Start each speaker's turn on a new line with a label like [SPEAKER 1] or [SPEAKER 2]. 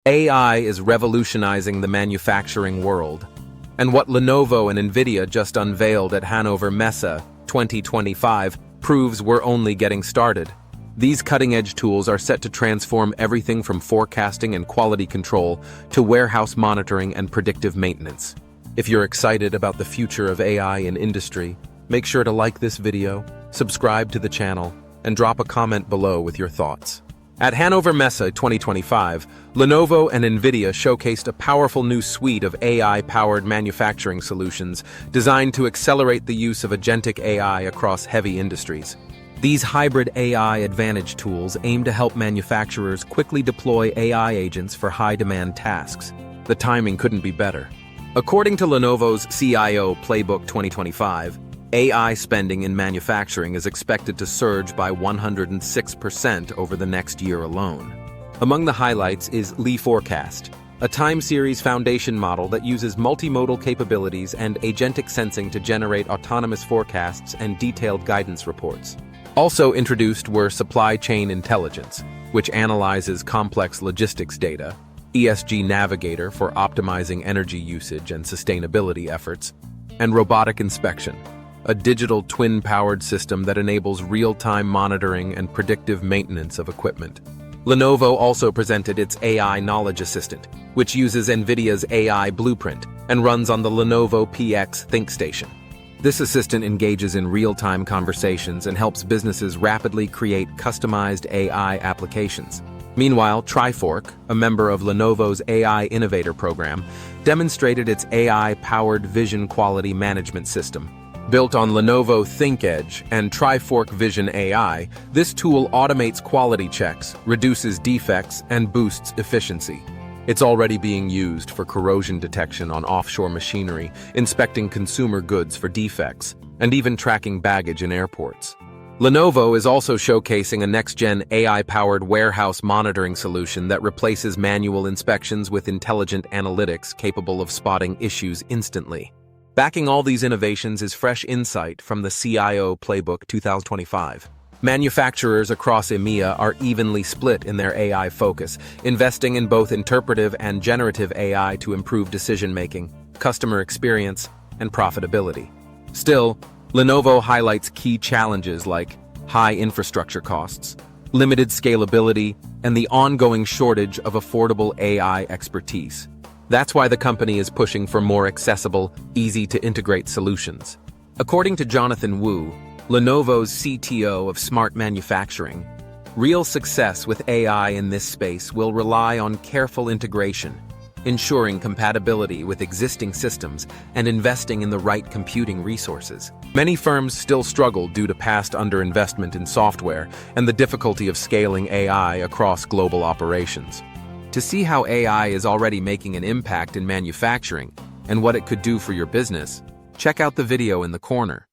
[SPEAKER 1] AI is revolutionizing the manufacturing world, and what Lenovo and Nvidia just unveiled at Hannover Messe 2025 proves we're only getting started. These cutting-edge tools are set to transform everything from forecasting and quality control to warehouse monitoring and predictive maintenance. If you're excited about the future of AI in industry, make sure to like this video, subscribe to the channel, and drop a comment below with your thoughts. At Hannover Messe 2025, Lenovo and Nvidia showcased a powerful new suite of AI-powered manufacturing solutions designed to accelerate the use of agentic AI across heavy industries. These hybrid AI advantage tools aim to help manufacturers quickly deploy AI agents for high-demand tasks. The timing couldn't be better. According to Lenovo's CIO Playbook 2025, AI spending in manufacturing is expected to surge by 106% over the next year alone. Among the highlights is LeForecast, a time series foundation model that uses multimodal capabilities and agentic sensing to generate autonomous forecasts and detailed guidance reports. Also introduced were Supply Chain Intelligence, which analyzes complex logistics data, ESG Navigator for optimizing energy usage and sustainability efforts, and Robotic Inspection, a digital twin-powered system that enables real-time monitoring and predictive maintenance of equipment. Lenovo also presented its AI Knowledge Assistant, which uses NVIDIA's AI Blueprint and runs on the Lenovo PX ThinkStation. This assistant engages in real-time conversations and helps businesses rapidly create customized AI applications. Meanwhile, Trifork, a member of Lenovo's AI Innovator program, demonstrated its AI-powered vision quality management system. Built on Lenovo ThinkEdge and Trifork Vision AI, this tool automates quality checks, reduces defects, and boosts efficiency. It's already being used for corrosion detection on offshore machinery, inspecting consumer goods for defects, and even tracking baggage in airports. Lenovo is also showcasing a next-gen AI-powered warehouse monitoring solution that replaces manual inspections with intelligent analytics capable of spotting issues instantly. Backing all these innovations is fresh insight from the CIO Playbook 2025. Manufacturers across EMEA are evenly split in their AI focus, investing in both interpretive and generative AI to improve decision-making, customer experience, and profitability. Still, Lenovo highlights key challenges like high infrastructure costs, limited scalability, and the ongoing shortage of affordable AI expertise. That's why the company is pushing for more accessible, easy-to-integrate solutions. According to Jonathan Wu, Lenovo's CTO of Smart Manufacturing, real success with AI in this space will rely on careful integration, ensuring compatibility with existing systems, and investing in the right computing resources. Many firms still struggle due to past underinvestment in software and the difficulty of scaling AI across global operations. To see how AI is already making an impact in manufacturing and what it could do for your business, check out the video in the corner.